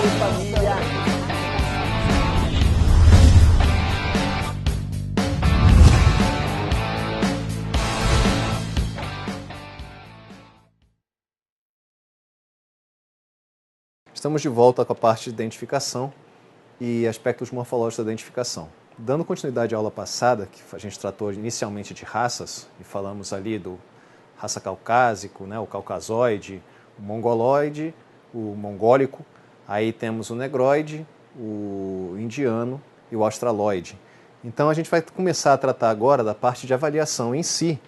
família! Estamos de volta com a parte de identificação e aspectos morfológicos da identificação. Dando continuidade à aula passada, que a gente tratou inicialmente de raças, e falamos ali do raça caucásico, né, o caucasoide, o mongoloide, o mongólico, aí temos o negroide, o indiano e o australoide. Então a gente vai começar a tratar agora da parte de avaliação em si,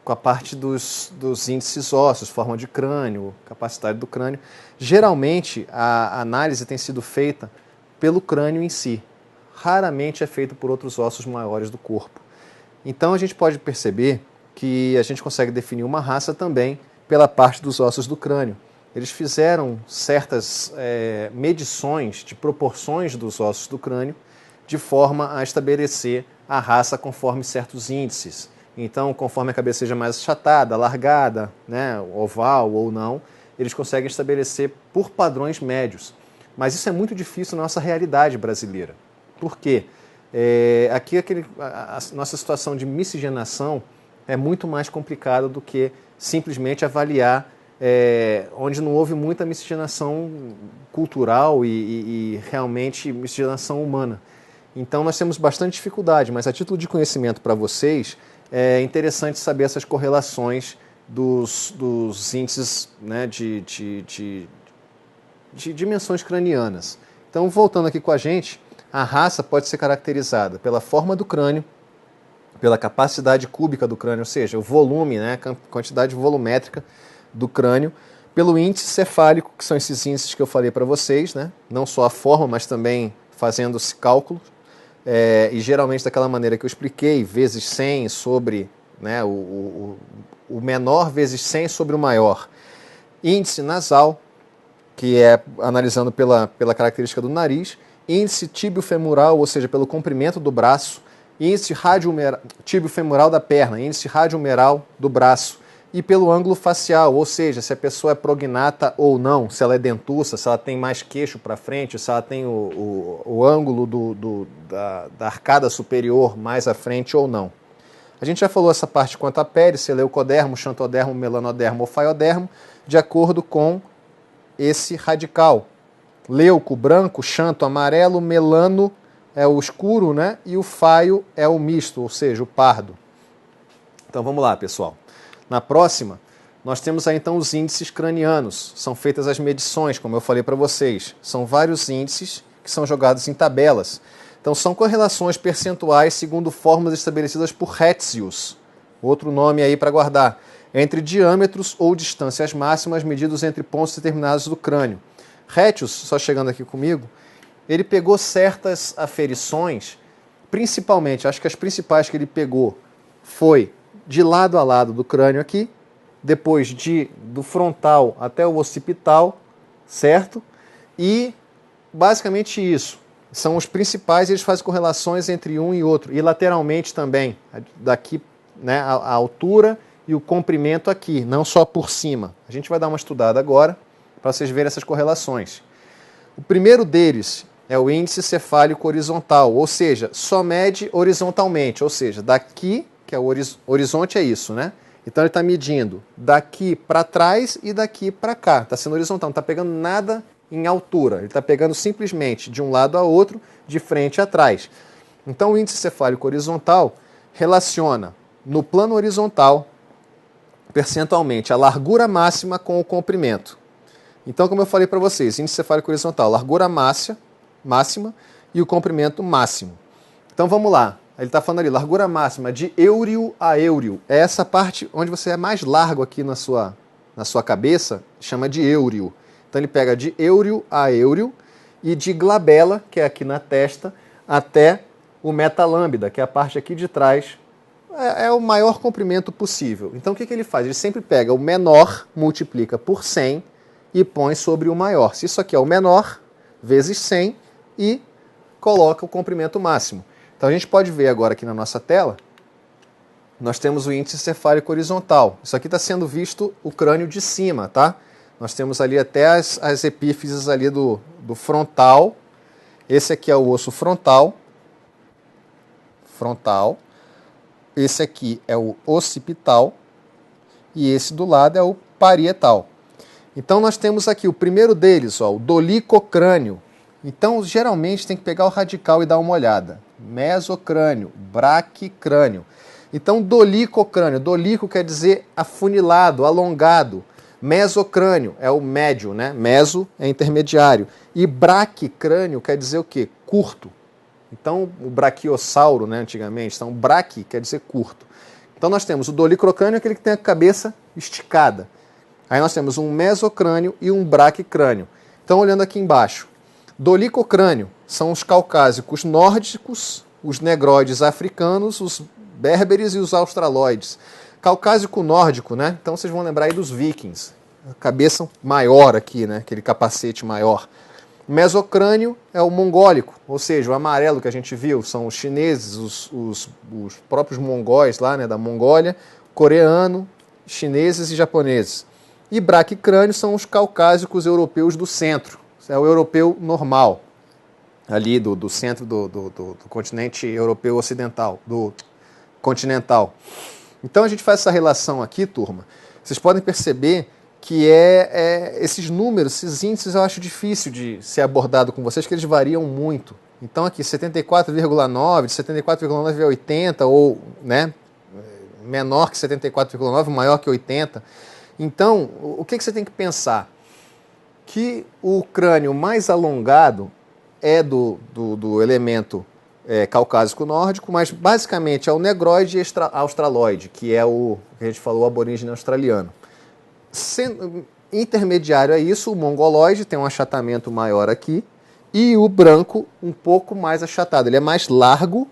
com a parte dos índices ósseos, forma de crânio, capacidade do crânio. Geralmente, a análise tem sido feita pelo crânio em si. Raramente é feito por outros ossos maiores do corpo. Então, a gente pode perceber que a gente consegue definir uma raça também pela parte dos ossos do crânio. Eles fizeram certas medições de proporções dos ossos do crânio de forma a estabelecer a raça conforme certos índices. Então, conforme a cabeça seja mais achatada, alargada, né, oval ou não, eles conseguem estabelecer por padrões médios. Mas isso é muito difícil na nossa realidade brasileira. Por quê? Aqui a nossa situação de miscigenação é muito mais complicada do que simplesmente avaliar onde não houve muita miscigenação cultural e realmente miscigenação humana. Então, nós temos bastante dificuldade, mas a título de conhecimento para vocês, é interessante saber essas correlações dos índices, né, de dimensões cranianas. Então, voltando aqui com a gente, a raça pode ser caracterizada pela forma do crânio, pela capacidade cúbica do crânio, ou seja, o volume, né, a quantidade volumétrica do crânio, pelo índice cefálico, que são esses índices que eu falei para vocês, né, não só a forma, mas também fazendo-se cálculos. E geralmente daquela maneira que eu expliquei, vezes 100 sobre, né, o menor vezes 100 sobre o maior. Índice nasal, que é analisando pela característica do nariz. Índice tíbio-femoral, ou seja, pelo comprimento do braço. Índice tíbio-femoral da perna, índice radiomeral do braço. E pelo ângulo facial, ou seja, se a pessoa é prognata ou não, se ela é dentuça, se ela tem mais queixo para frente, se ela tem o ângulo da arcada superior mais à frente ou não. A gente já falou essa parte quanto à pele, se é leucodermo, xantodermo, melanodermo ou faiodermo, de acordo com esse radical. Leuco, branco, xanto, amarelo, melano é o escuro, né? E o faio é o misto, ou seja, o pardo. Então vamos lá, pessoal. Na próxima, nós temos aí então os índices cranianos. São feitas as medições, como eu falei para vocês. São vários índices que são jogados em tabelas. Então são correlações percentuais segundo fórmulas estabelecidas por Retzius. Outro nome aí para guardar. Entre diâmetros ou distâncias máximas medidos entre pontos determinados do crânio. Retzius, só chegando aqui comigo, ele pegou certas aferições, principalmente, acho que as principais que ele pegou foi de lado a lado do crânio aqui, depois do frontal até o occipital, certo? E basicamente isso. São os principais, eles fazem correlações entre um e outro. E lateralmente também, daqui, né, a altura e o comprimento aqui, não só por cima. A gente vai dar uma estudada agora para vocês verem essas correlações. O primeiro deles é o índice cefálico horizontal, ou seja, só mede horizontalmente, ou seja, daqui, que é o horizonte é isso, né? Então ele está medindo daqui para trás e daqui para cá. Está sendo horizontal, não está pegando nada em altura. Ele está pegando simplesmente de um lado a outro, de frente a trás. Então o índice cefálico horizontal relaciona no plano horizontal, percentualmente, a largura máxima com o comprimento. Então, como eu falei para vocês, índice cefálico horizontal, largura máxima e o comprimento máximo. Então vamos lá. Ele está falando ali, largura máxima de éureo a éureo. É essa parte onde você é mais largo aqui na sua cabeça, chama de éureo. Então ele pega de éureo a éureo e de glabela, que é aqui na testa, até o metalâmbida, que é a parte aqui de trás. É o maior comprimento possível. Então o que ele faz? Ele sempre pega o menor, multiplica por 100 e põe sobre o maior. Se isso aqui é o menor, vezes 100 e coloca o comprimento máximo. Então a gente pode ver agora aqui na nossa tela, nós temos o índice cefálico horizontal. Isso aqui está sendo visto o crânio de cima, tá? Nós temos ali até as epífises ali do do frontal. Esse aqui é o osso frontal. Esse aqui é o occipital. E esse do lado é o parietal. Então nós temos aqui o primeiro deles, ó, o dolicocrânio. Então geralmente tem que pegar o radical e dar uma olhada. Mesocrânio, braquicrânio. Então dolicocrânio, dolico quer dizer afunilado, alongado. Mesocrânio é o médio, né? Meso é intermediário. E braquicrânio quer dizer o quê? Curto. Então o braquiossauro, né, antigamente, então braque quer dizer curto. Então nós temos o dolicocrânio, aquele que tem a cabeça esticada. Aí nós temos um mesocrânio e um braquicrânio. Então olhando aqui embaixo, dolicocrânio são os caucásicos nórdicos, os negroides africanos, os berberes e os australoides. Caucásico nórdico, né? Então vocês vão lembrar aí dos vikings. A cabeça maior aqui, né? Aquele capacete maior. Mesocrânio é o mongólico, ou seja, o amarelo que a gente viu, são os chineses, os próprios mongóis lá, né, da Mongólia, coreano, chineses e japoneses. E braquicrânio são os caucásicos europeus do centro, é o europeu normal, ali do centro do continente europeu ocidental, do continental. Então a gente faz essa relação aqui, turma, vocês podem perceber que esses números, esses índices, eu acho difícil de ser abordado com vocês, porque eles variam muito. Então aqui 74,9, de 74,9 a 80, ou né, menor que 74,9, maior que 80. Então, o que você tem que pensar? Que o crânio mais alongado é do elemento caucásico nórdico, mas basicamente é o negroide e australoide, que é o que a gente falou, o aborígene australiano. Intermediário a isso, o mongoloide tem um achatamento maior aqui e o branco um pouco mais achatado. Ele é mais largo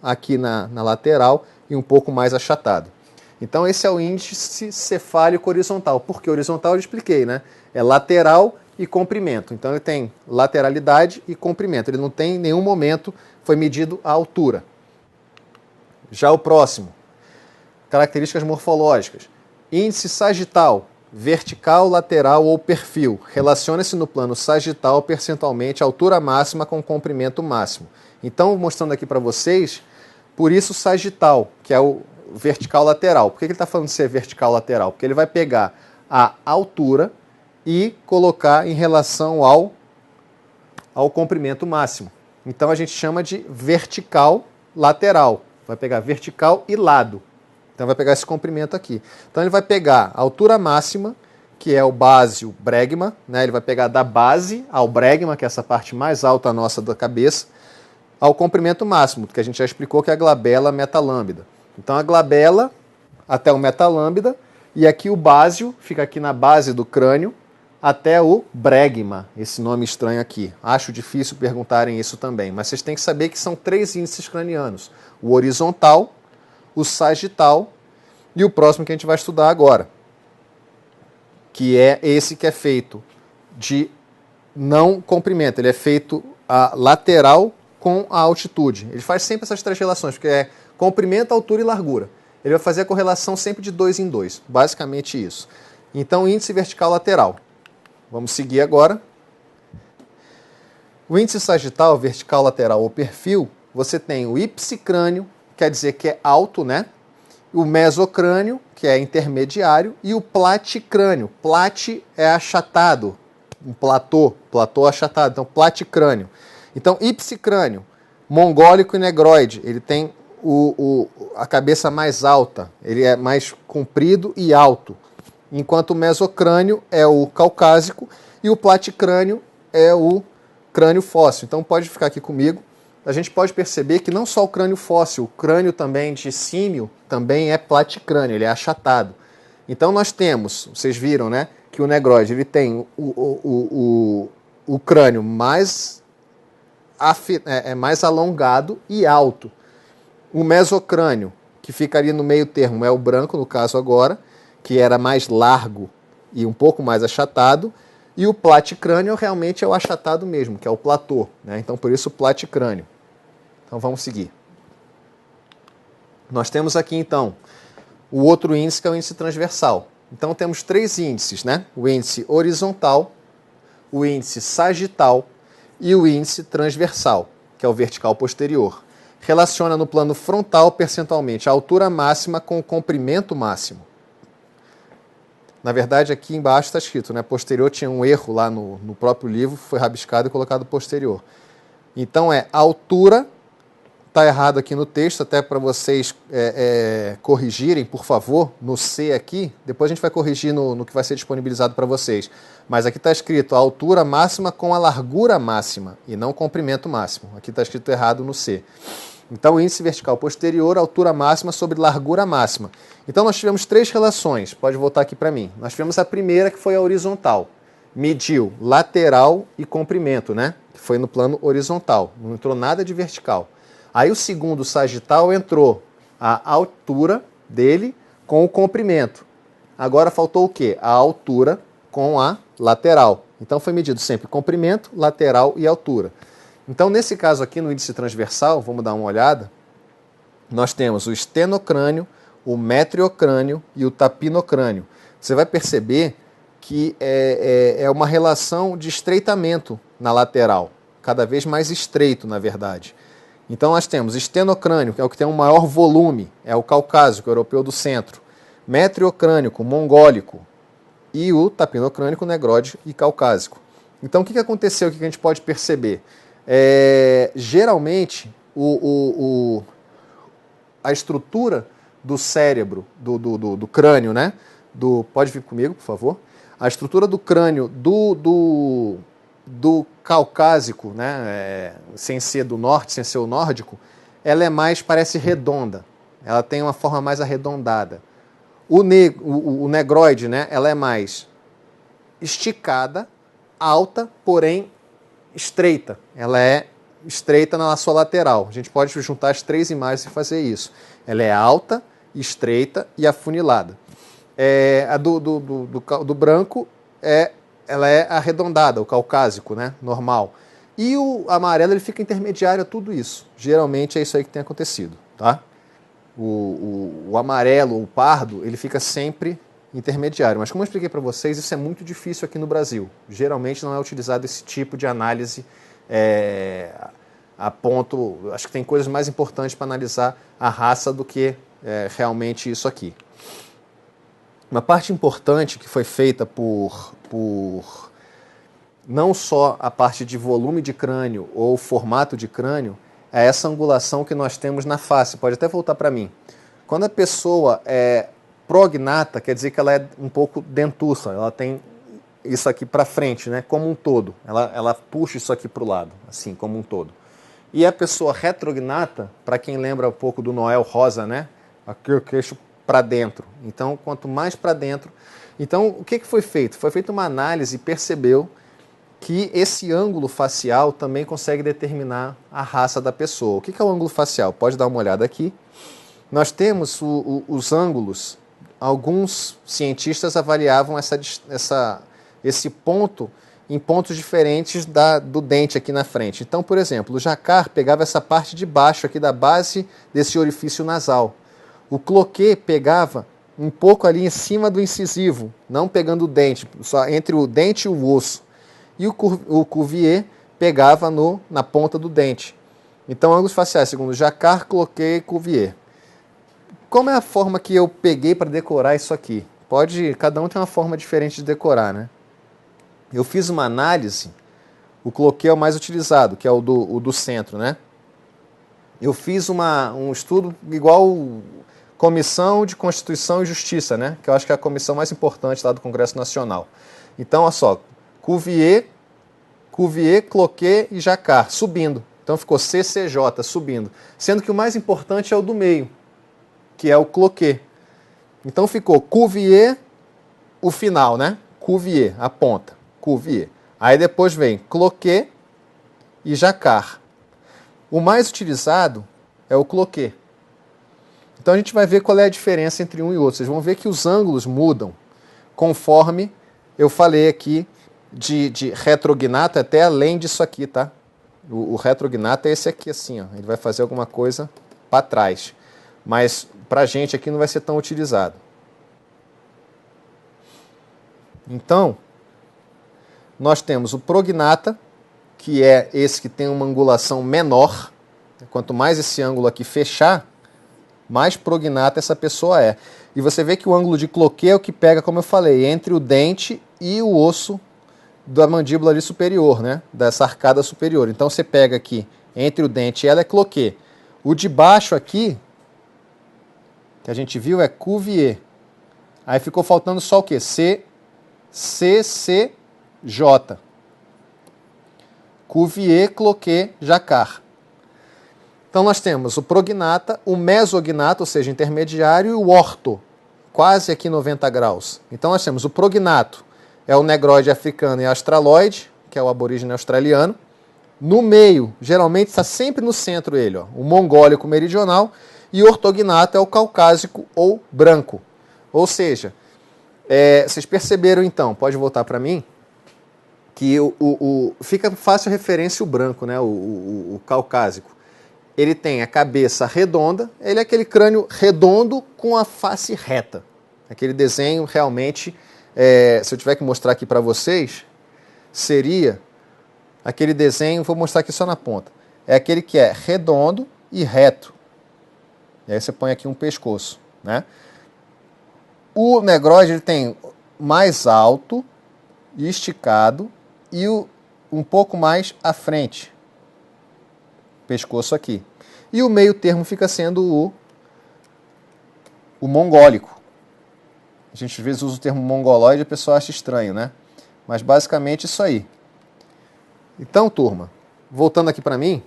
aqui na lateral e um pouco mais achatado. Então esse é o índice cefálico horizontal. Por que horizontal? Eu expliquei, né? É lateral e comprimento. Então ele tem lateralidade e comprimento. Ele não tem em nenhum momento foi medido a altura. Já o próximo, características morfológicas. Índice sagital, vertical, lateral ou perfil. Relaciona-se no plano sagital percentualmente a altura máxima com comprimento máximo. Então, mostrando aqui para vocês, por isso sagital, que é o vertical lateral. Por que ele está falando de ser vertical lateral? Porque ele vai pegar a altura e colocar em relação ao comprimento máximo. Então a gente chama de vertical lateral. Vai pegar vertical e lado. Então vai pegar esse comprimento aqui. Então ele vai pegar a altura máxima, que é o básio bregma, né? Ele vai pegar da base ao bregma, que é essa parte mais alta nossa da cabeça, ao comprimento máximo, que a gente já explicou que é a glabela metalâmbida. Então a glabela até o metalâmbida, e aqui o básio fica aqui na base do crânio até o bregma, esse nome estranho aqui. Acho difícil perguntarem isso também, mas vocês têm que saber que são 3 índices cranianos. O horizontal, o sagital e o próximo que a gente vai estudar agora, que é esse que é feito de não comprimento, ele é feito a lateral com a altitude. Ele faz sempre essas 3 relações, porque é comprimento, altura e largura. Ele vai fazer a correlação sempre de 2 em 2, basicamente isso. Então, índice vertical lateral. Vamos seguir agora. O índice sagital, vertical lateral ou perfil, você tem o ipsicrânio, quer dizer que é alto, né? O mesocrânio, que é intermediário, e o platicrânio. Plate é achatado, um platô achatado, então platicrânio. Então, ipsicrânio, mongólico e negroide, ele tem a cabeça mais alta, ele é mais comprido e alto, enquanto o mesocrânio é o caucásico e o platicrânio é o crânio fóssil. Então pode ficar aqui comigo. A gente pode perceber que não só o crânio fóssil, o crânio também de símio também é platicrânio, ele é achatado. Então nós temos, vocês viram, né, que o negroide ele tem o crânio mais alongado e alto. O mesocrânio, que ficaria no meio termo, é o branco, no caso agora, que era mais largo e um pouco mais achatado, e o platicrânio realmente é o achatado mesmo, que é o platô, né? Então por isso o platicrânio. Então vamos seguir. Nós temos aqui então o outro índice, que é o índice transversal. Então temos 3 índices, né? O índice horizontal, o índice sagital e o índice transversal, que é o vertical posterior. Relaciona no plano frontal percentualmente a altura máxima com o comprimento máximo. Na verdade, aqui embaixo está escrito, né? Posterior, tinha um erro lá no próprio livro, foi rabiscado e colocado posterior. Então é altura, está errado aqui no texto, até para vocês corrigirem, por favor, no C aqui, depois a gente vai corrigir no que vai ser disponibilizado para vocês. Mas aqui está escrito a altura máxima com a largura máxima, e não comprimento máximo. Aqui está escrito errado no C. Então, índice vertical posterior, altura máxima sobre largura máxima. Então, nós tivemos 3 relações. Pode voltar aqui para mim. Nós tivemos a primeira, que foi a horizontal. Mediu lateral e comprimento, né? Que foi no plano horizontal. Não entrou nada de vertical. Aí, o segundo, sagital, entrou a altura dele com o comprimento. Agora, faltou o quê? A altura com a lateral. Então, foi medido sempre comprimento, lateral e altura. Então, nesse caso aqui, no índice transversal, vamos dar uma olhada, nós temos o estenocrânio, o metriocrânio e o tapinocrânio. Você vai perceber que é uma relação de estreitamento na lateral, cada vez mais estreito, na verdade. Então, nós temos estenocrânio, que é o que tem um maior volume, é o caucásico, europeu do centro, metriocrânico, mongólico, e o tapinocrânico, negróide e caucásico. Então, o que aconteceu, o que a gente pode perceber? Geralmente a estrutura do cérebro, do crânio, né? Pode vir comigo, por favor. A estrutura do crânio do caucásico, né? Sem ser do norte, sem ser o nórdico, ela é mais, parece redonda. Ela tem uma forma mais arredondada. O negroide, né? Ela é mais esticada, alta, porém estreita. Ela é estreita na sua lateral. A gente pode juntar as 3 imagens e fazer isso. Ela é alta, estreita e afunilada. A do branco, ela é arredondada, o caucásico, né? Normal. E o amarelo, ele fica intermediário a tudo isso. Geralmente é isso aí que tem acontecido, tá? O amarelo, o pardo, ele fica sempre intermediário. Mas como eu expliquei para vocês, isso é muito difícil aqui no Brasil. Geralmente não é utilizado esse tipo de análise a ponto... Acho que tem coisas mais importantes para analisar a raça do que realmente isso aqui. Uma parte importante que foi feita por não só a parte de volume de crânio ou formato de crânio, é essa angulação que nós temos na face. Pode até voltar para mim. Quando a pessoa é prognata, quer dizer que ela é um pouco dentuça, ela tem isso aqui para frente, né, como um todo. Ela puxa isso aqui para o lado, assim, como um todo. E a pessoa retrognata, para quem lembra um pouco do Noel Rosa, né, aqui o queixo para dentro. Então, quanto mais para dentro... Então, o que foi feito? Foi feita uma análise e percebeu que esse ângulo facial também consegue determinar a raça da pessoa. O que é o ângulo facial? Pode dar uma olhada aqui. Nós temos os ângulos. Alguns cientistas avaliavam esse ponto em pontos diferentes do dente aqui na frente. Então, por exemplo, o Jacquard pegava essa parte de baixo aqui da base desse orifício nasal. O Cloquet pegava um pouco ali em cima do incisivo, não pegando o dente, só entre o dente e o osso. E o Cuvier pegava na ponta do dente. Então, ângulos faciais, segundo Jacquard, Cloquet e Cuvier. Como é a forma que eu peguei para decorar isso aqui? Cada um tem uma forma diferente de decorar, né? Eu fiz uma análise, o Cloquet é o mais utilizado, que é o do centro, né? Eu fiz um estudo igual Comissão de Constituição e Justiça, né? Que eu acho que é a comissão mais importante lá do Congresso Nacional. Então, olha só, Cuvier, Cloquet e Jacquard, subindo. Então ficou CCJ, subindo. Sendo que o mais importante é o do meio, que é o Cloquet. Então ficou Cuvier, o final, né? Cuvier, a ponta. Cuvier. Aí depois vem Cloquet e Jacquard. O mais utilizado é o Cloquet. Então a gente vai ver qual é a diferença entre um e outro. Vocês vão ver que os ângulos mudam conforme eu falei aqui de retrognato, até além disso aqui, tá? O retrognato é esse aqui, assim, ó. Ele vai fazer alguma coisa para trás. Mas para a gente aqui não vai ser tão utilizado. Então, nós temos o prognata, que é esse que tem uma angulação menor, quanto mais esse ângulo aqui fechar, mais prognata essa pessoa é. E você vê que o ângulo de Cloquet é o que pega, como eu falei, entre o dente e o osso da mandíbula ali superior, né? Dessa arcada superior. Então você pega aqui entre o dente e ela é Cloquet. O de baixo aqui, que a gente viu, é Cuvier. Aí ficou faltando só o quê? CCJ. Cuvier, Cloquet, Jacquard. Então nós temos o prognata, o mesognata, ou seja, intermediário, e o orto, quase aqui 90 graus. Então nós temos o prognato, é o negroide africano e australoide, que é o aborígene australiano. No meio, geralmente está sempre no centro ele, ó, o mongólico meridional, e o ortognato é o caucásico ou branco. Ou seja, vocês perceberam então, pode voltar para mim, que fica fácil referência o branco, né, o caucásico. Ele tem a cabeça redonda, ele é aquele crânio redondo com a face reta. Aquele desenho realmente, se eu tiver que mostrar aqui para vocês, seria aquele desenho, vou mostrar aqui só na ponta. É aquele que é redondo e reto. E aí você põe aqui um pescoço, né? O negroide ele tem mais alto e esticado e um pouco mais à frente. Pescoço aqui. E o meio termo fica sendo o mongólico. A gente às vezes usa o termo mongoloide e a pessoa acha estranho, né? Mas basicamente isso aí. Então, turma, voltando aqui para mim,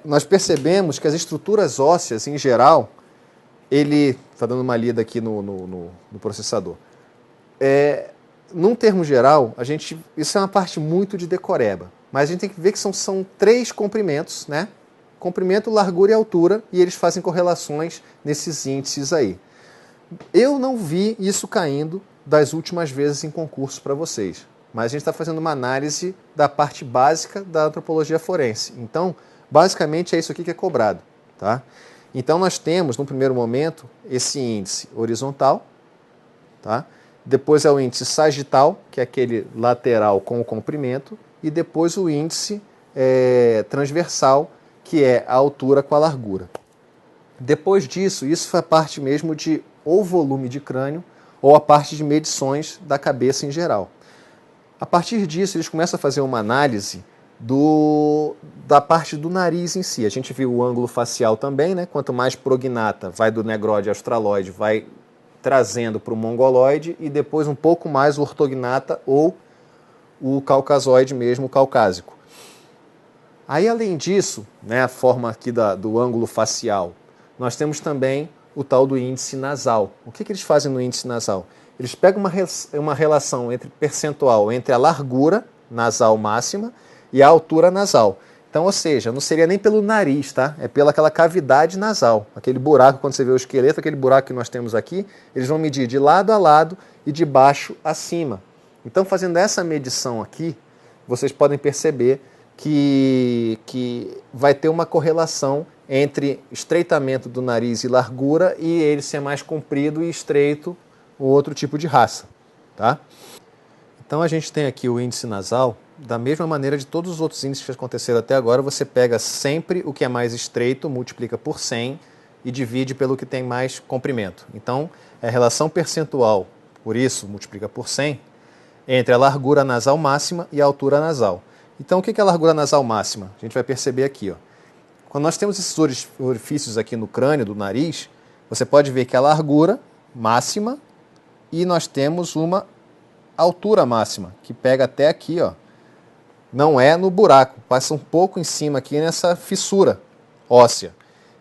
nós percebemos que as estruturas ósseas, em geral, ele... Está dando uma lida aqui no processador. Num termo geral, isso é uma parte muito de decoreba. Mas a gente tem que ver que são 3 comprimentos, né? Comprimento, largura e altura, e eles fazem correlações nesses índices aí. Eu não vi isso caindo das últimas vezes em concurso para vocês, mas a gente está fazendo uma análise da parte básica da antropologia forense. Então, basicamente é isso aqui que é cobrado, tá? Então nós temos, no primeiro momento, esse índice horizontal, tá? Depois é o índice sagital, que é aquele lateral com o comprimento, e depois o índice transversal, que é a altura com a largura. Depois disso, isso foi a parte mesmo de ou volume de crânio ou a parte de medições da cabeça em geral. A partir disso, eles começam a fazer uma análise da parte do nariz em si. A gente viu o ângulo facial também, né? Quanto mais prognata, vai do negroide australoide, vai trazendo para o mongoloide, e depois um pouco mais o ortognata ou o caucasoide mesmo, o caucásico. Aí, além disso, né, a forma aqui do ângulo facial, nós temos também o tal do índice nasal. O que eles fazem no índice nasal? Eles pegam uma relação percentual entre a largura nasal máxima e a altura nasal. Então, ou seja, não seria nem pelo nariz, tá? É pela aquela cavidade nasal. Aquele buraco, quando você vê o esqueleto, aquele buraco que nós temos aqui, eles vão medir de lado a lado e de baixo a cima. Então, fazendo essa medição aqui, vocês podem perceber que vai ter uma correlação entre estreitamento do nariz e largura e ele ser mais comprido e estreito, o outro tipo de raça, tá? Então a gente tem aqui o índice nasal, da mesma maneira de todos os outros índices que aconteceram até agora, você pega sempre o que é mais estreito, multiplica por 100 e divide pelo que tem mais comprimento. Então, é a relação percentual, por isso, multiplica por 100, entre a largura nasal máxima e a altura nasal. Então, o que é a largura nasal máxima? A gente vai perceber aqui, ó. Quando nós temos esses orifícios aqui no crânio, do nariz, você pode ver que a largura máxima e nós temos uma altura máxima, que pega até aqui, ó. Não é no buraco, passa um pouco em cima aqui nessa fissura óssea.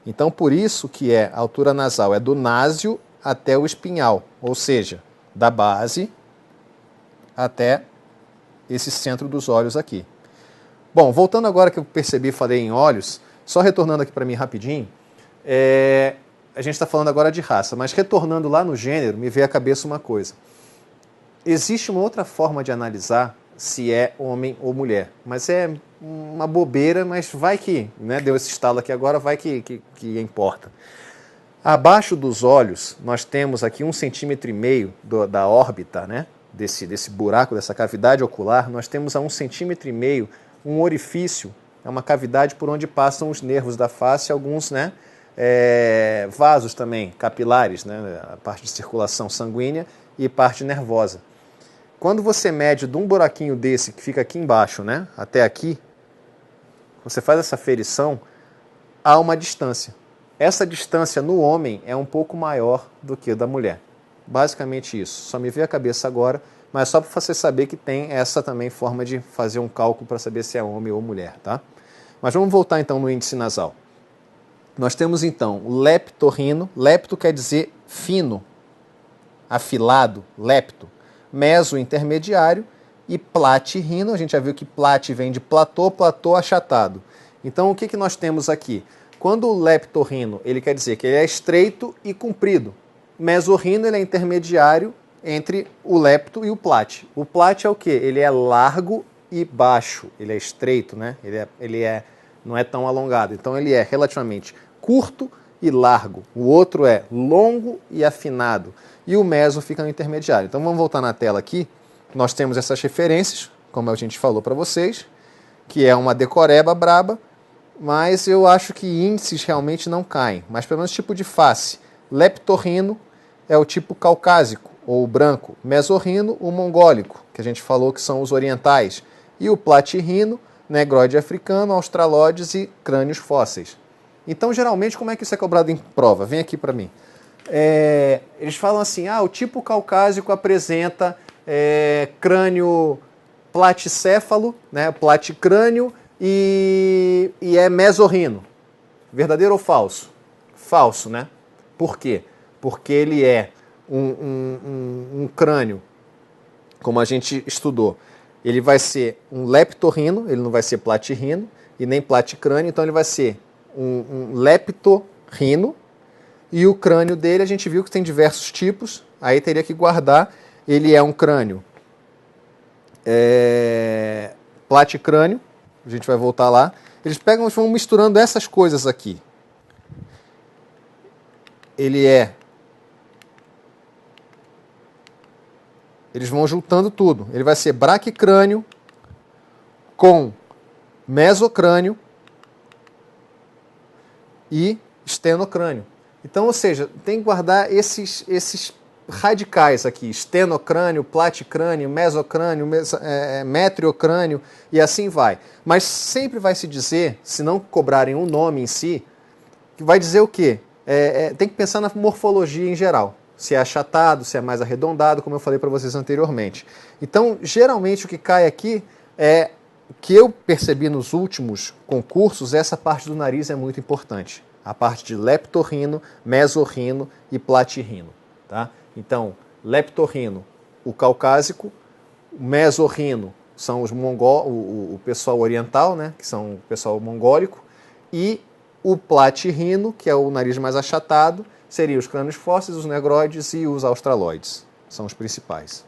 Então, por isso que a altura nasal é do násio até o espinhal, ou seja, da base até esse centro dos olhos aqui. Bom, voltando agora que eu percebi e falei em olhos, só retornando aqui para mim rapidinho, a gente está falando agora de raça, mas retornando lá no gênero, me veio à cabeça uma coisa. Existe uma outra forma de analisar se é homem ou mulher, mas é uma bobeira, mas vai que, né, deu esse estalo aqui agora, vai que importa. Abaixo dos olhos, nós temos aqui 1,5 cm da órbita, né, desse buraco, dessa cavidade ocular, nós temos a 1,5 cm um orifício, é uma cavidade por onde passam os nervos da face e alguns, né, vasos também, capilares, né, a parte de circulação sanguínea e parte nervosa. Quando você mede de um buraquinho desse, que fica aqui embaixo, né, até aqui, você faz essa ferição, há uma distância. Essa distância no homem é um pouco maior do que a da mulher. Basicamente isso. Só me veio a cabeça agora, mas só para você saber que tem essa também forma de fazer um cálculo para saber se é homem ou mulher, tá? Mas vamos voltar então no índice nasal. Nós temos então o leptorrino, lepto quer dizer fino, afilado, lepto, meso intermediário e platirrino, a gente já viu que plat vem de platô, platô achatado. Então o que nós temos aqui? Quando o leptorrino, ele quer dizer que ele é estreito e comprido. Mesorrino, ele é intermediário entre o lepto e o plat. O plat é o quê? Ele é largo e baixo, ele é estreito, né? Não é tão alongado. Então ele é relativamente curto e largo. O outro é longo e afinado. E o meso fica no intermediário. Então vamos voltar na tela aqui. Nós temos essas referências, como a gente falou para vocês, que é uma decoreba braba, mas eu acho que índices realmente não caem. Mas pelo menos tipo de face. Leptorrino é o tipo caucásico, ou branco. Mesorrino, o mongólico, que a gente falou que são os orientais. E o platirrino, negroide africano, australóides e crânios fósseis. Então, geralmente, como é que isso é cobrado em prova? Vem aqui para mim. Eles falam assim, o tipo caucásico apresenta crânio platicéfalo, né, platicrânio e é mesorrino. Verdadeiro ou falso? Falso, né? Por quê? Porque ele é um crânio, como a gente estudou, ele vai ser um leptorrino, ele não vai ser platirrino e nem platicrânio, então ele vai ser um leptorrino, e o crânio dele a gente viu que tem diversos tipos, aí teria que guardar, ele é um crânio platicrânio, a gente vai voltar lá, eles vão misturando essas coisas aqui. Eles vão juntando tudo. Ele vai ser braquicrânio com mesocrânio e estenocrânio. Então, ou seja, tem que guardar esses radicais aqui, estenocrânio, platicrânio, mesocrânio, metriocrânio e assim vai. Mas sempre vai se dizer, se não cobrarem um nome em si, que vai dizer o quê? Tem que pensar na morfologia em geral. Se é achatado, se é mais arredondado, como eu falei para vocês anteriormente. Então, geralmente o que cai aqui é que eu percebi nos últimos concursos, essa parte do nariz é muito importante. A parte de leptorrino, mesorrino e platirrino. Tá? Então, leptorrino, o caucásico, mesorrino são o pessoal oriental, né, que são o pessoal mongólico, e o platirrino, que é o nariz mais achatado, seriam os crânios fósseis, os negroides e os australóides. São os principais.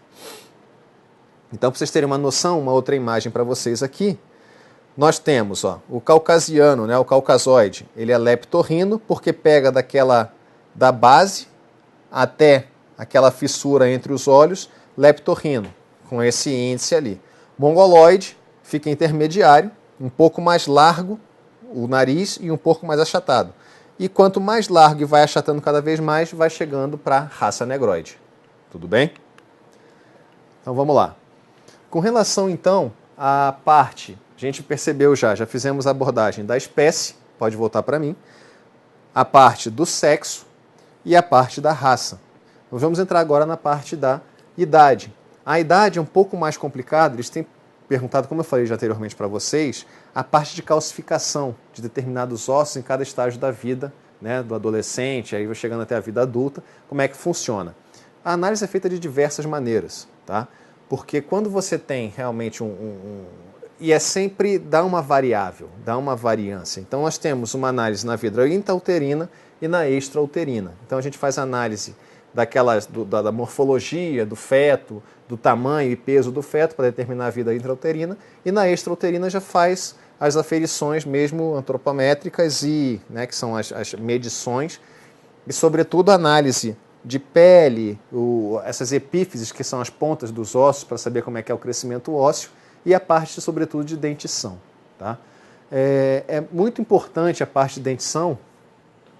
Então, para vocês terem uma noção, uma outra imagem para vocês aqui, nós temos o caucasiano, né, o caucasoide, ele é leptorrino, porque pega da base até aquela fissura entre os olhos, leptorrino, com esse índice ali. Mongoloide fica intermediário, um pouco mais largo o nariz e um pouco mais achatado. E quanto mais largo e vai achatando cada vez mais, vai chegando para a raça negroide. Tudo bem? Então vamos lá. Com relação então à parte, a gente percebeu já fizemos a abordagem da espécie, pode voltar para mim, a parte do sexo e a parte da raça. Nós vamos entrar agora na parte da idade. A idade é um pouco mais complicada, eles têm perguntado, como eu falei já anteriormente para vocês, a parte de calcificação de determinados ossos em cada estágio da vida, né, do adolescente, aí vai chegando até a vida adulta, como é que funciona. A análise é feita de diversas maneiras, tá? Porque quando você tem realmente e é sempre dá uma variável, dá uma variância. Então nós temos uma análise na vida intrauterina e na extrauterina. Então a gente faz análise da morfologia do feto, do tamanho e peso do feto para determinar a vida intrauterina, e na extrauterina já faz as aferições mesmo antropométricas, que são as medições, e sobretudo a análise de pele, essas epífises, que são as pontas dos ossos, para saber como é que é o crescimento ósseo, e a parte, sobretudo, de dentição. Tá? É muito importante a parte de dentição,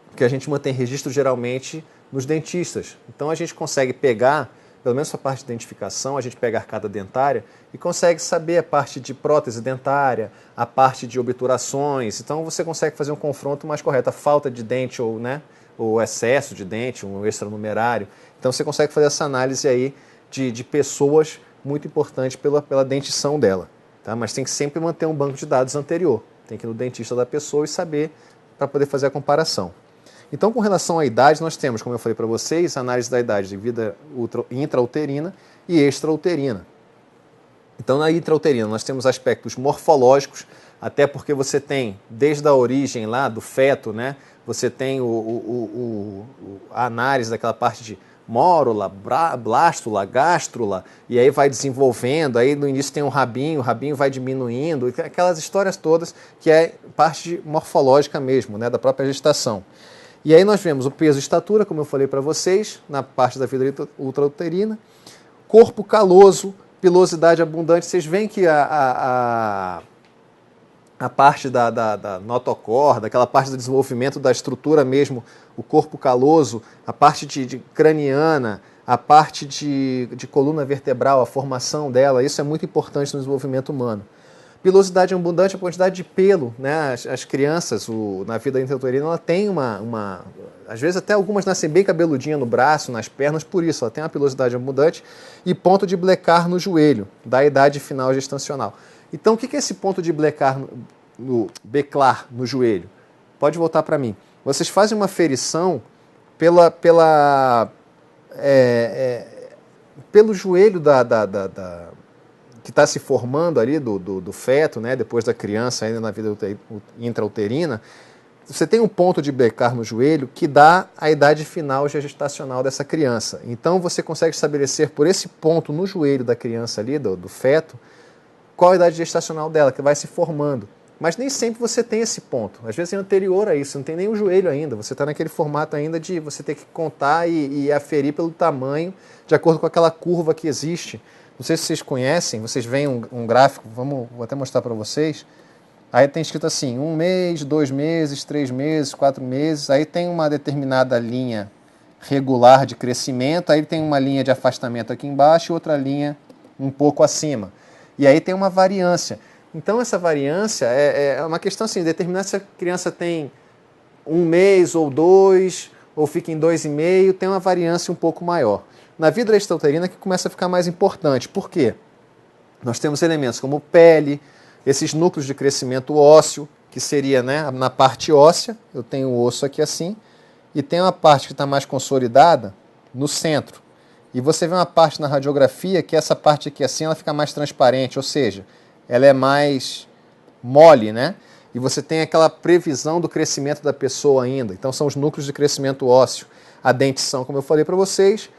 porque a gente mantém registro geralmente nos dentistas. Então a gente consegue pegar, pelo menos a parte de identificação, a gente pega a arcada dentária e consegue saber a parte de prótese dentária, a parte de obturações. Então você consegue fazer um confronto mais correto, a falta de dente ou, né, o excesso de dente, um extranumerário. Então você consegue fazer essa análise aí de pessoas, muito importante pela dentição dela. Tá? Mas tem que sempre manter um banco de dados anterior. Tem que ir no dentista da pessoa e saber para poder fazer a comparação. Então, com relação à idade, nós temos, como eu falei para vocês, a análise da idade de vida intrauterina e extrauterina. Então, na intrauterina, nós temos aspectos morfológicos, até porque você tem, desde a origem lá do feto, né, você tem a análise daquela parte de mórula, blástula, gástrula, e aí vai desenvolvendo, aí no início tem um rabinho, o rabinho vai diminuindo, aquelas histórias todas que é parte morfológica mesmo, né, da própria gestação. E aí nós vemos o peso e estatura, como eu falei para vocês, na parte da vida ultrauterina, corpo caloso, pilosidade abundante. Vocês veem que a parte da notocorda, aquela parte do desenvolvimento da estrutura mesmo, o corpo caloso, a parte de craniana, a parte de coluna vertebral, a formação dela, isso é muito importante no desenvolvimento humano. Pilosidade abundante, a quantidade de pelo, né? As crianças, na vida intrauterina, ela tem às vezes até algumas nascem bem cabeludinha no braço, nas pernas, por isso, ela tem uma pilosidade abundante e ponto de Blecar no joelho, da idade final gestacional. Então, o que é esse ponto de Blecar no joelho? Pode voltar para mim. Vocês fazem uma ferição pelo joelho que está se formando ali do feto, né, depois da criança, ainda na vida intrauterina. Você tem um ponto de Blecar no joelho que dá a idade final gestacional dessa criança. Então você consegue estabelecer por esse ponto no joelho da criança ali, do feto, qual a idade gestacional dela, que vai se formando. Mas nem sempre você tem esse ponto. Às vezes é anterior a isso, não tem nem o joelho ainda. Você está naquele formato ainda de você ter que contar e aferir pelo tamanho, de acordo com aquela curva que existe. Não sei se vocês conhecem, vocês veem um gráfico, vou até mostrar para vocês. Aí tem escrito assim, 1 mês, 2 meses, 3 meses, 4 meses. Aí tem uma determinada linha regular de crescimento, aí tem uma linha de afastamento aqui embaixo e outra linha um pouco acima. E aí tem uma variância. Então essa variância é uma questão assim, determinar se a criança tem 1 mês ou 2, ou fica em 2,5, tem uma variância um pouco maior. Na vida extrauterina que começa a ficar mais importante. Por quê? Nós temos elementos como pele, esses núcleos de crescimento ósseo, que seria, né, na parte óssea, eu tenho o osso aqui assim, e tem uma parte que está mais consolidada no centro. E você vê uma parte na radiografia que essa parte aqui assim, ela fica mais transparente, ou seja, ela é mais mole, né? E você tem aquela previsão do crescimento da pessoa ainda. Então são os núcleos de crescimento ósseo. A dentição, como eu falei para vocês,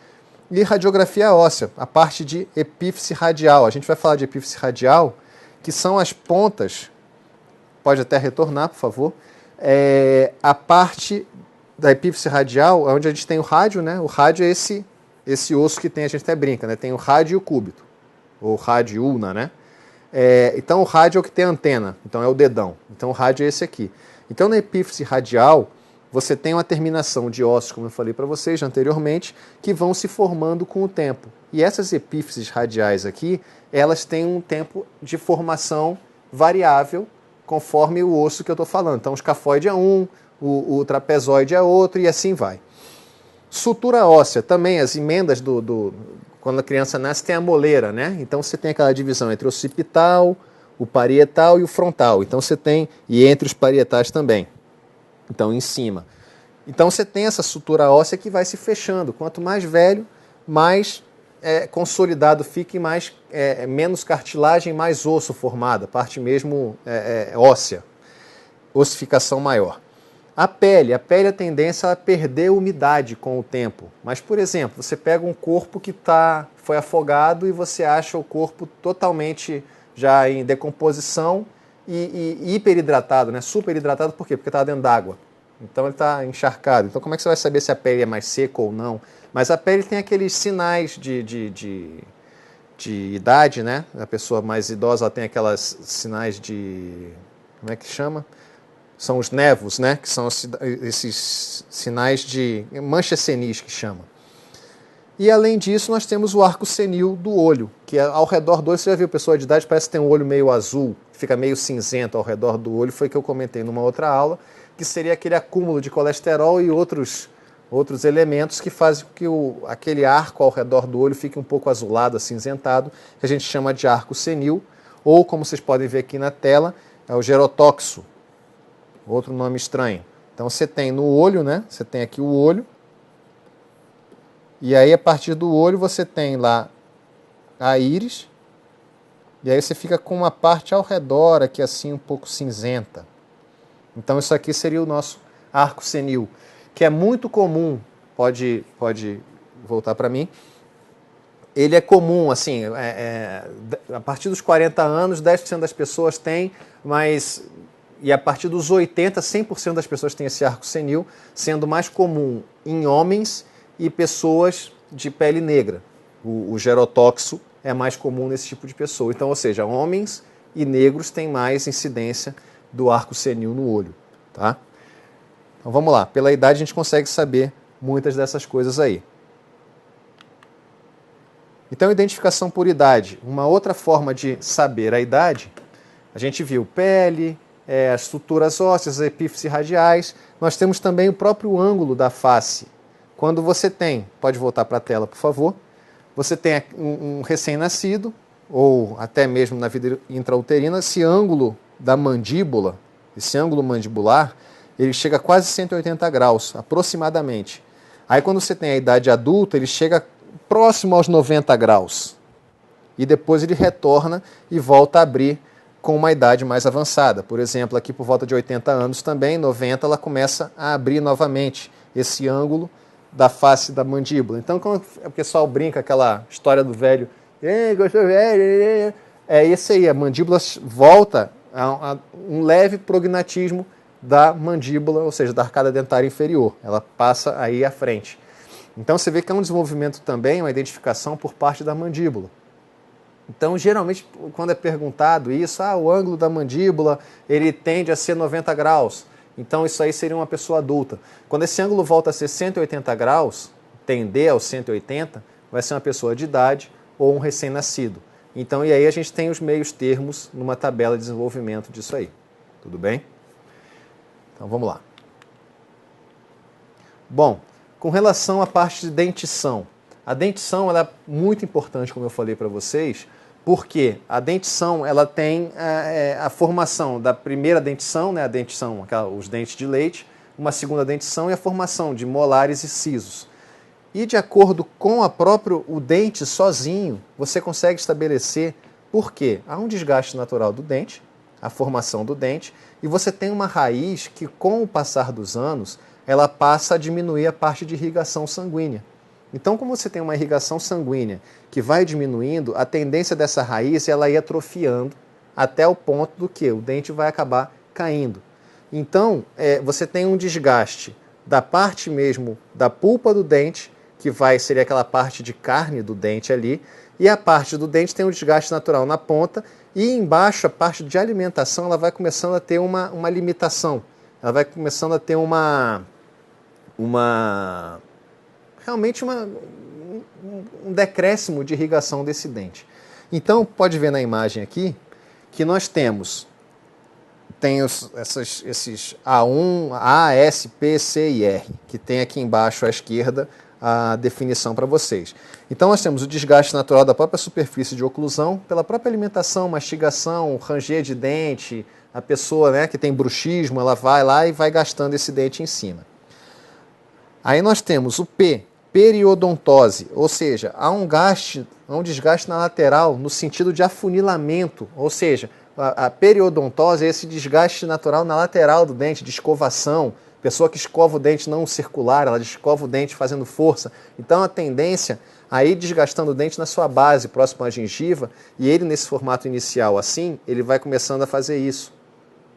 e radiografia óssea, a parte de epífise radial. A gente vai falar de epífise radial, que são as pontas, pode até retornar, por favor, a parte da epífise radial, onde a gente tem o rádio, né? O rádio é esse osso que tem, a gente até brinca, né? Tem o rádio e o cúbito, ou rádio ulna, né? Então o rádio é o que tem antena, então é o dedão. Então o rádio é esse aqui. Então na epífise radial, você tem uma terminação de ossos, como eu falei para vocês anteriormente, que vão se formando com o tempo. E essas epífises radiais aqui, elas têm um tempo de formação variável, conforme o osso que eu estou falando. Então o escafoide é um, o trapezoide é outro, e assim vai. Sutura óssea, também as emendas quando a criança nasce tem a moleira, né? Então você tem aquela divisão entre o occipital, o parietal e o frontal. Então você tem, e entre os parietais também. Então, em cima. Então, você tem essa sutura óssea que vai se fechando. Quanto mais velho, mais consolidado fica e menos cartilagem, mais osso formado, parte mesmo óssea. Ossificação maior. A pele a tendência a perder umidade com o tempo. Mas, por exemplo, você pega um corpo que foi afogado e você acha o corpo totalmente já em decomposição, e hiperidratado, né? Superhidratado, por quê? Porque está dentro d'água. Então ele está encharcado. Então como é que você vai saber se a pele é mais seca ou não? Mas a pele tem aqueles sinais de idade, né? A pessoa mais idosa ela tem aquelas sinais de... Como é que chama? São os névoos, né? Que são esses sinais de mancha senis que chama. E além disso, nós temos o arco senil do olho, que é ao redor do olho, você já viu pessoa de idade, parece que tem um olho meio azul, fica meio cinzento ao redor do olho, foi que eu comentei numa outra aula, que seria aquele acúmulo de colesterol e outros elementos que fazem com que aquele arco ao redor do olho fique um pouco azulado, acinzentado, que a gente chama de arco senil, ou como vocês podem ver aqui na tela, é o gerotóxo, outro nome estranho. Então você tem no olho, né? Você tem aqui o olho, e aí a partir do olho você tem lá a íris, e aí você fica com uma parte ao redor aqui assim um pouco cinzenta. Então isso aqui seria o nosso arco senil, que é muito comum, pode voltar para mim, ele é comum, assim, a partir dos 40 anos, 10% das pessoas têm, e a partir dos 80, 100% das pessoas têm esse arco senil, sendo mais comum em homens e pessoas de pele negra. O gerotóxo é mais comum nesse tipo de pessoa. Então, ou seja, homens e negros têm mais incidência do arco senil no olho. Tá? Então vamos lá. Pela idade a gente consegue saber muitas dessas coisas aí. Então, identificação por idade. Uma outra forma de saber a idade, a gente viu pele, as estruturas ósseas, as epífises radiais. Nós temos também o próprio ângulo da face. Quando você tem, pode voltar para a tela, por favor, você tem um recém-nascido, ou até mesmo na vida intrauterina, esse ângulo da mandíbula, esse ângulo mandibular, ele chega a quase 180 graus, aproximadamente. Aí quando você tem a idade adulta, ele chega próximo aos 90 graus. E depois ele retorna e volta a abrir com uma idade mais avançada. Por exemplo, aqui por volta de 80 anos também, 90, ela começa a abrir novamente esse ângulo da face da mandíbula. Então, quando o pessoal brinca aquela história do velho, gostou velho, é esse aí, a mandíbula volta a um leve prognatismo da mandíbula, ou seja, da arcada dentária inferior. Ela passa aí à frente. Então, você vê que é um desenvolvimento também, uma identificação por parte da mandíbula. Então, geralmente, quando é perguntado isso, o ângulo da mandíbula, ele tende a ser 90 graus. Então, isso aí seria uma pessoa adulta. Quando esse ângulo volta a ser 180 graus, tender aos 180, vai ser uma pessoa de idade ou um recém-nascido. Então, e aí a gente tem os meios termos numa tabela de desenvolvimento disso aí. Tudo bem? Então, vamos lá. Bom, com relação à parte de dentição. A dentição ela é muito importante, como eu falei para vocês, porque a dentição ela tem a formação da primeira dentição, né, a dentição, os dentes de leite, uma segunda dentição e a formação de molares e sisos. E de acordo com o dente sozinho, você consegue estabelecer por quê? Há um desgaste natural do dente, a formação do dente, e você tem uma raiz que, com o passar dos anos, ela passa a diminuir a parte de irrigação sanguínea. Então, como você tem uma irrigação sanguínea que vai diminuindo, a tendência dessa raiz é ela ir atrofiando até o ponto do que o dente vai acabar caindo. Então, você tem um desgaste da parte mesmo da pulpa do dente, que seria aquela parte de carne do dente ali, e a parte do dente tem um desgaste natural na ponta, e embaixo a parte de alimentação ela vai começando a ter uma limitação. Ela vai começando a ter realmente um decréscimo de irrigação desse dente. Então, pode ver na imagem aqui que nós temos esses A1, A, S, P, C e R, que tem aqui embaixo à esquerda a definição para vocês. Então, nós temos o desgaste natural da própria superfície de oclusão, pela própria alimentação, mastigação, ranger de dente, a pessoa, né, que tem bruxismo, ela vai lá e vai gastando esse dente em cima. Aí nós temos o P, periodontose, ou seja, há um desgaste na lateral no sentido de afunilamento, ou seja, a periodontose é esse desgaste natural na lateral do dente, de escovação, pessoa que escova o dente não circular, ela escova o dente fazendo força. Então a tendência a ir desgastando o dente na sua base, próximo à gengiva, e ele nesse formato inicial assim, ele vai começando a fazer isso.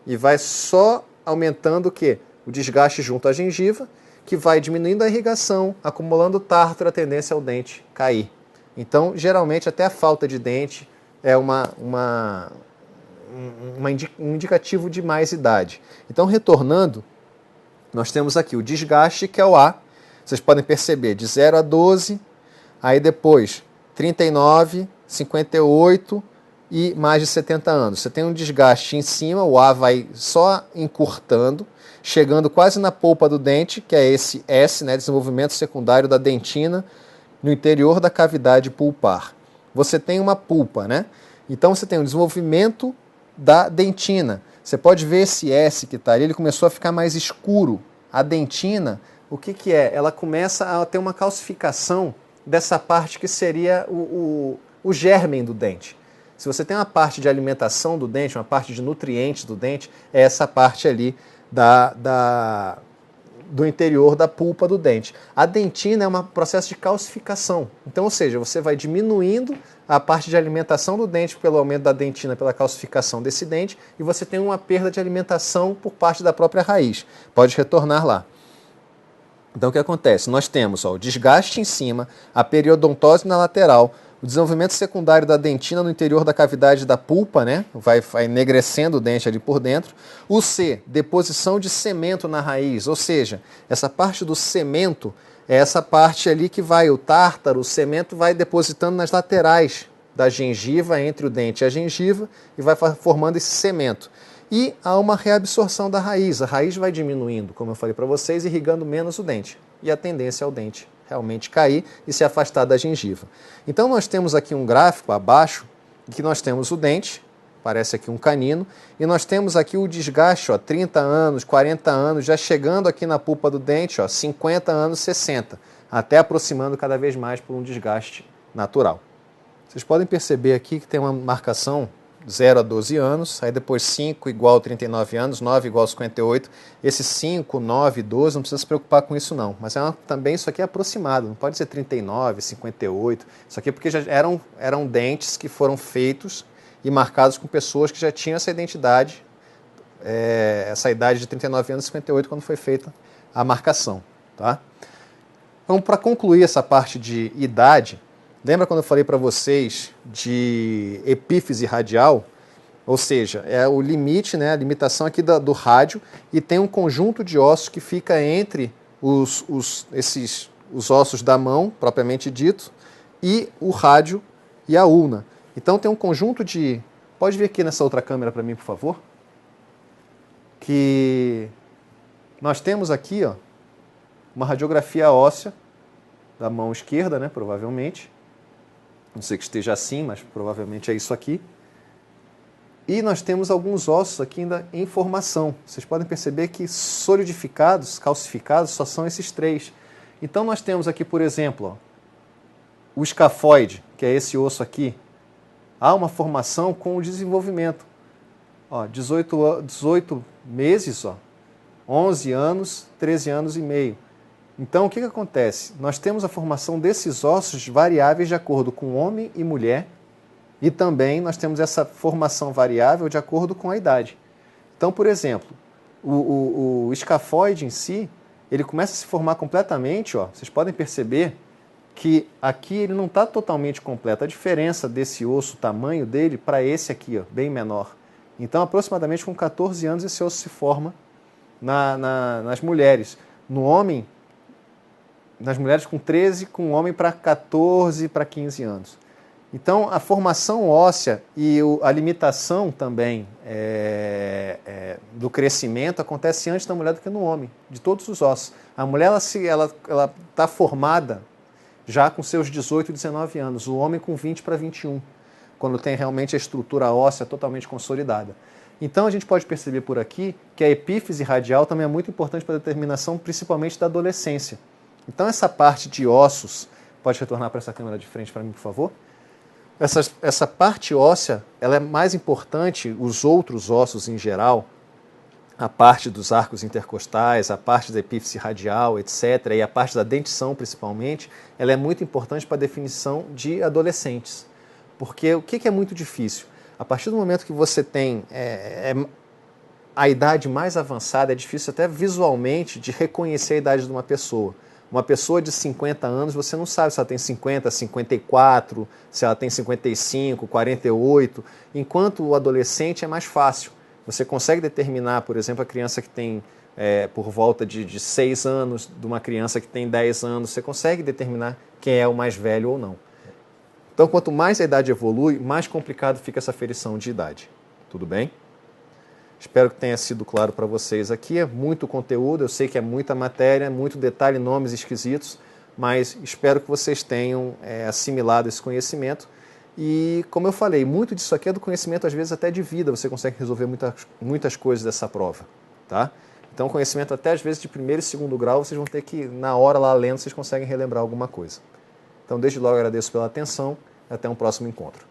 E vai só aumentando o quê? O desgaste junto à gengiva, que vai diminuindo a irrigação, acumulando tártaro, a tendência é o dente cair. Então, geralmente, até a falta de dente é um indicativo de mais idade. Então, retornando, nós temos aqui o desgaste, que é o A. Vocês podem perceber, de 0 a 12, aí depois 39, 58 e mais de 70 anos. Você tem um desgaste em cima, o A vai só encurtando, chegando quase na polpa do dente, que é esse S, né, desenvolvimento secundário da dentina, no interior da cavidade pulpar. Você tem uma pulpa, né? Então você tem um desenvolvimento da dentina. Você pode ver esse S que está ali, ele começou a ficar mais escuro. A dentina, o que é? Ela começa a ter uma calcificação dessa parte que seria o germen do dente. Se você tem uma parte de alimentação do dente, uma parte de nutrientes do dente, é essa parte ali do interior da pulpa do dente. A dentina é um processo de calcificação. Então, ou seja, você vai diminuindo a parte de alimentação do dente pelo aumento da dentina, pela calcificação desse dente, e você tem uma perda de alimentação por parte da própria raiz. Pode retornar lá. Então, o que acontece? Nós temos o desgaste em cima, a periodontose na lateral, o desenvolvimento secundário da dentina no interior da cavidade da pulpa, né? Vai enegrecendo o dente ali por dentro. O C, deposição de cemento na raiz, ou seja, essa parte do cemento é essa parte ali que vai, o tártaro, o cemento vai depositando nas laterais da gengiva, entre o dente e a gengiva, e vai formando esse cemento. E há uma reabsorção da raiz. A raiz vai diminuindo, como eu falei para vocês, irrigando menos o dente. E a tendência é o dente realmente cair e se afastar da gengiva. Então nós temos aqui um gráfico abaixo, em que nós temos o dente, parece aqui um canino, e nós temos aqui o desgaste, 30 anos, 40 anos, já chegando aqui na pulpa do dente, 50 anos, 60, até aproximando cada vez mais por um desgaste natural. Vocês podem perceber aqui que tem uma marcação 0 a 12 anos, aí depois 5 igual a 39 anos, 9 igual a 58. Esse 5, 9, 12, não precisa se preocupar com isso não. Mas também isso aqui é aproximado, não pode ser 39, 58. Isso aqui porque já eram dentes que foram feitos e marcados com pessoas que já tinham essa identidade, essa idade de 39 anos e 58 quando foi feita a marcação. Tá? Então, para concluir essa parte de idade, lembra quando eu falei para vocês de epífise radial? Ou seja, é o limite, né, a limitação aqui do rádio, e tem um conjunto de ossos que fica entre os ossos da mão, propriamente dito, e o rádio e a ulna. Então tem um conjunto de... Pode vir aqui nessa outra câmera para mim, por favor? Que nós temos aqui uma radiografia óssea da mão esquerda, né, provavelmente. Não sei que esteja assim, mas provavelmente é isso aqui. E nós temos alguns ossos aqui ainda em formação. Vocês podem perceber que solidificados, calcificados, só são esses 3. Então nós temos aqui, por exemplo, o escafoide, que é esse osso aqui. Há uma formação com o desenvolvimento. 18 meses, 11 anos, 13 anos e meio. Então, o que acontece? Nós temos a formação desses ossos variáveis de acordo com homem e mulher, e também nós temos essa formação variável de acordo com a idade. Então, por exemplo, o escafoide em si, ele começa a se formar completamente, vocês podem perceber que aqui ele não está totalmente completo. A diferença desse osso, o tamanho dele, para esse aqui, bem menor. Então, aproximadamente com 14 anos, esse osso se forma nas mulheres. No homem, nas mulheres com 13, com o homem para 14, para 15 anos. Então, a formação óssea e a limitação também do crescimento acontece antes da mulher do que no homem, de todos os ossos. A mulher ela está formada já com seus 18, 19 anos, o homem com 20 para 21, quando tem realmente a estrutura óssea totalmente consolidada. Então, a gente pode perceber por aqui que a epífise radial também é muito importante para a determinação, principalmente da adolescência. Então, essa parte de ossos, pode retornar para essa câmera de frente para mim, por favor? Essa parte óssea, ela é mais importante, os outros ossos em geral, a parte dos arcos intercostais, a parte da epífise radial, etc., e a parte da dentição, principalmente, ela é muito importante para a definição de adolescentes. Porque o que é muito difícil? A partir do momento que você tem a idade mais avançada é difícil até visualmente de reconhecer a idade de uma pessoa. Uma pessoa de 50 anos, você não sabe se ela tem 50, 54, se ela tem 55, 48, enquanto o adolescente é mais fácil. Você consegue determinar, por exemplo, a criança que tem por volta de 6 anos, de uma criança que tem 10 anos, você consegue determinar quem é o mais velho ou não. Então, quanto mais a idade evolui, mais complicado fica essa aferição de idade. Tudo bem? Espero que tenha sido claro para vocês aqui. É muito conteúdo, eu sei que é muita matéria, muito detalhe, nomes esquisitos, mas espero que vocês tenham assimilado esse conhecimento. E, como eu falei, muito disso aqui é do conhecimento, às vezes até de vida, você consegue resolver muitas coisas dessa prova. Tá? Então, conhecimento até às vezes de primeiro e segundo grau, vocês vão ter que, na hora lá lendo, vocês conseguem relembrar alguma coisa. Então, desde logo agradeço pela atenção e até um próximo encontro.